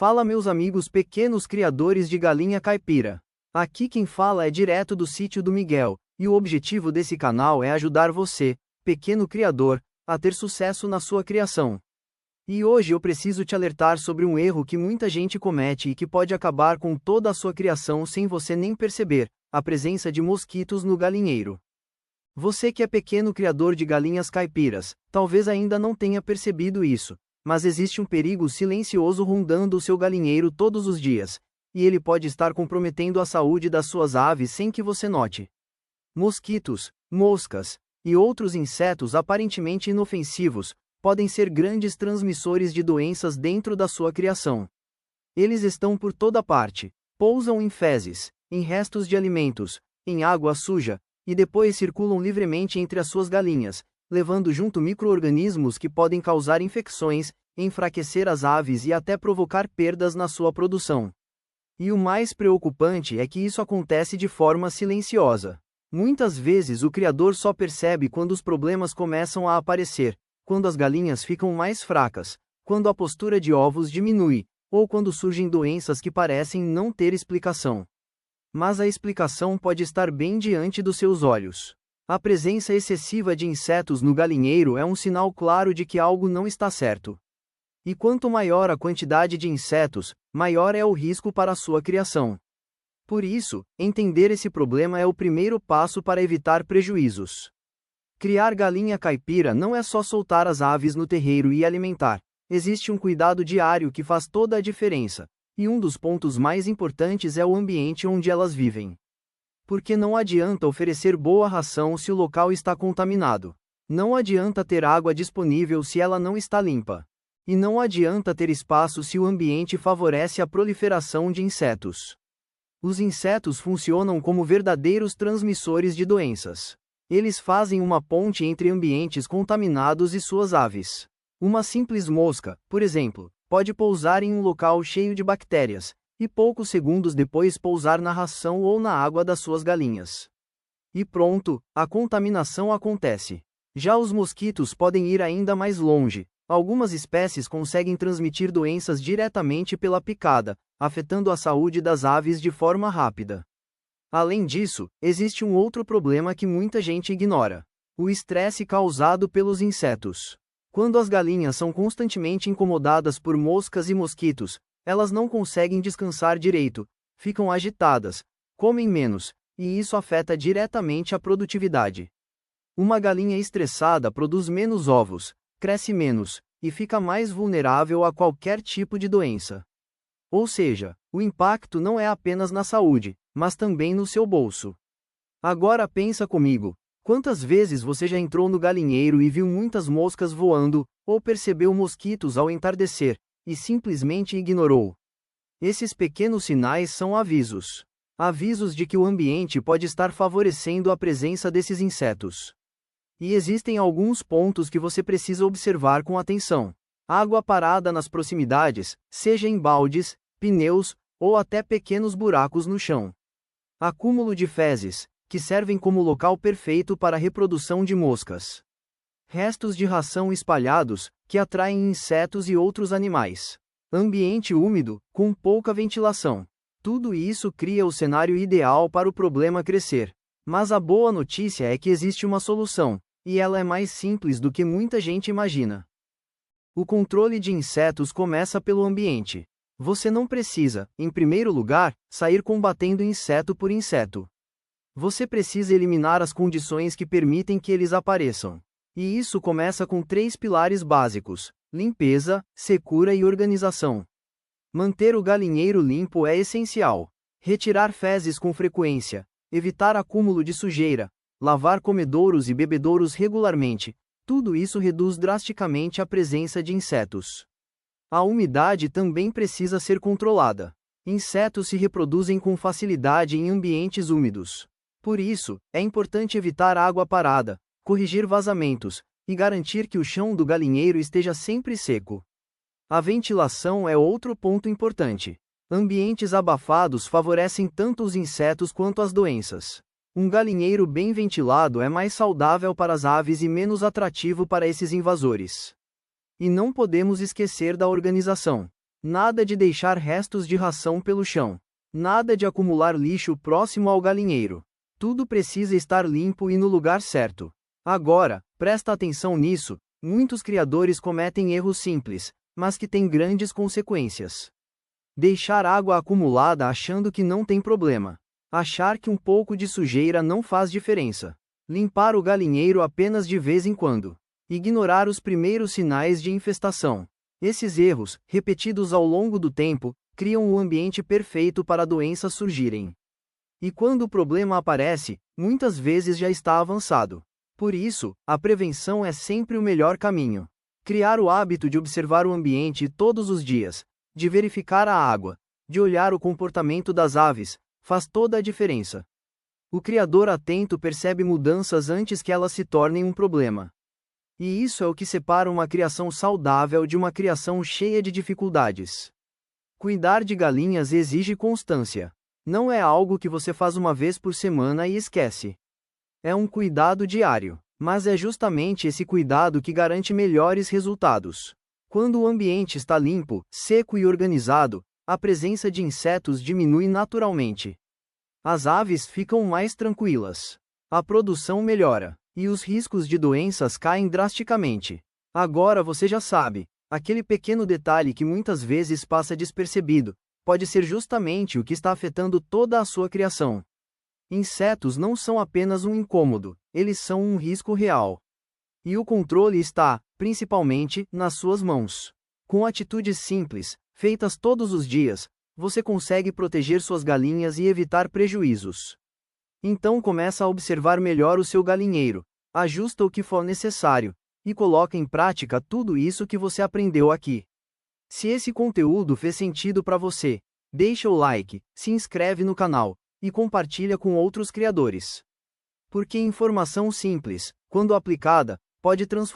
Fala meus amigos pequenos criadores de galinha caipira. Aqui quem fala é direto do sítio do Miguel, e o objetivo desse canal é ajudar você, pequeno criador, a ter sucesso na sua criação. E hoje eu preciso te alertar sobre um erro que muita gente comete e que pode acabar com toda a sua criação sem você nem perceber: a presença de mosquitos no galinheiro. Você que é pequeno criador de galinhas caipiras, talvez ainda não tenha percebido isso, mas existe um perigo silencioso rondando o seu galinheiro todos os dias, e ele pode estar comprometendo a saúde das suas aves sem que você note. Mosquitos, moscas e outros insetos aparentemente inofensivos podem ser grandes transmissores de doenças dentro da sua criação. Eles estão por toda parte, pousam em fezes, em restos de alimentos, em água suja, e depois circulam livremente entre as suas galinhas, levando junto micro-organismos que podem causar infecções, enfraquecer as aves e até provocar perdas na sua produção. E o mais preocupante é que isso acontece de forma silenciosa. Muitas vezes o criador só percebe quando os problemas começam a aparecer, quando as galinhas ficam mais fracas, quando a postura de ovos diminui, ou quando surgem doenças que parecem não ter explicação. Mas a explicação pode estar bem diante dos seus olhos. A presença excessiva de insetos no galinheiro é um sinal claro de que algo não está certo. E quanto maior a quantidade de insetos, maior é o risco para a sua criação. Por isso, entender esse problema é o primeiro passo para evitar prejuízos. Criar galinha caipira não é só soltar as aves no terreiro e alimentar. Existe um cuidado diário que faz toda a diferença. E um dos pontos mais importantes é o ambiente onde elas vivem. Porque não adianta oferecer boa ração se o local está contaminado. Não adianta ter água disponível se ela não está limpa. E não adianta ter espaço se o ambiente favorece a proliferação de insetos. Os insetos funcionam como verdadeiros transmissores de doenças. Eles fazem uma ponte entre ambientes contaminados e suas aves. Uma simples mosca, por exemplo, pode pousar em um local cheio de bactérias, e poucos segundos depois pousar na ração ou na água das suas galinhas. E pronto, a contaminação acontece. Já os mosquitos podem ir ainda mais longe. Algumas espécies conseguem transmitir doenças diretamente pela picada, afetando a saúde das aves de forma rápida. Além disso, existe um outro problema que muita gente ignora: o estresse causado pelos insetos. Quando as galinhas são constantemente incomodadas por moscas e mosquitos, elas não conseguem descansar direito, ficam agitadas, comem menos, e isso afeta diretamente a produtividade. Uma galinha estressada produz menos ovos, cresce menos, e fica mais vulnerável a qualquer tipo de doença. Ou seja, o impacto não é apenas na saúde, mas também no seu bolso. Agora pensa comigo. Quantas vezes você já entrou no galinheiro e viu muitas moscas voando, ou percebeu mosquitos ao entardecer, e simplesmente ignorou? Esses pequenos sinais são avisos. Avisos de que o ambiente pode estar favorecendo a presença desses insetos. E existem alguns pontos que você precisa observar com atenção. Água parada nas proximidades, seja em baldes, pneus, ou até pequenos buracos no chão. Acúmulo de fezes, que servem como local perfeito para a reprodução de moscas. Restos de ração espalhados, que atraem insetos e outros animais. Ambiente úmido, com pouca ventilação. Tudo isso cria o cenário ideal para o problema crescer. Mas a boa notícia é que existe uma solução, e ela é mais simples do que muita gente imagina. O controle de insetos começa pelo ambiente. Você não precisa, em primeiro lugar, sair combatendo inseto por inseto. Você precisa eliminar as condições que permitem que eles apareçam. E isso começa com 3 pilares básicos: limpeza, secura e organização. Manter o galinheiro limpo é essencial. Retirar fezes com frequência, evitar acúmulo de sujeira, lavar comedouros e bebedouros regularmente. Tudo isso reduz drasticamente a presença de insetos. A umidade também precisa ser controlada. Insetos se reproduzem com facilidade em ambientes úmidos. Por isso, é importante evitar água parada, corrigir vazamentos, e garantir que o chão do galinheiro esteja sempre seco. A ventilação é outro ponto importante. Ambientes abafados favorecem tanto os insetos quanto as doenças. Um galinheiro bem ventilado é mais saudável para as aves e menos atrativo para esses invasores. E não podemos esquecer da organização. Nada de deixar restos de ração pelo chão. Nada de acumular lixo próximo ao galinheiro. Tudo precisa estar limpo e no lugar certo. Agora, presta atenção nisso, muitos criadores cometem erros simples, mas que têm grandes consequências. Deixar água acumulada achando que não tem problema. Achar que um pouco de sujeira não faz diferença. Limpar o galinheiro apenas de vez em quando. Ignorar os primeiros sinais de infestação. Esses erros, repetidos ao longo do tempo, criam o ambiente perfeito para doenças surgirem. E quando o problema aparece, muitas vezes já está avançado. Por isso, a prevenção é sempre o melhor caminho. Criar o hábito de observar o ambiente todos os dias, de verificar a água, de olhar o comportamento das aves, faz toda a diferença. O criador atento percebe mudanças antes que elas se tornem um problema. E isso é o que separa uma criação saudável de uma criação cheia de dificuldades. Cuidar de galinhas exige constância. Não é algo que você faz uma vez por semana e esquece. É um cuidado diário, mas é justamente esse cuidado que garante melhores resultados. Quando o ambiente está limpo, seco e organizado, a presença de insetos diminui naturalmente. As aves ficam mais tranquilas. A produção melhora, e os riscos de doenças caem drasticamente. Agora você já sabe, aquele pequeno detalhe que muitas vezes passa despercebido, pode ser justamente o que está afetando toda a sua criação. Insetos não são apenas um incômodo, eles são um risco real. E o controle está, principalmente, nas suas mãos. Com atitudes simples, feitas todos os dias, você consegue proteger suas galinhas e evitar prejuízos. Então começa a observar melhor o seu galinheiro, ajusta o que for necessário, e coloca em prática tudo isso que você aprendeu aqui. Se esse conteúdo fez sentido para você, deixa o like, se inscreve no canal, e compartilha com outros criadores. Porque informação simples, quando aplicada, pode transformar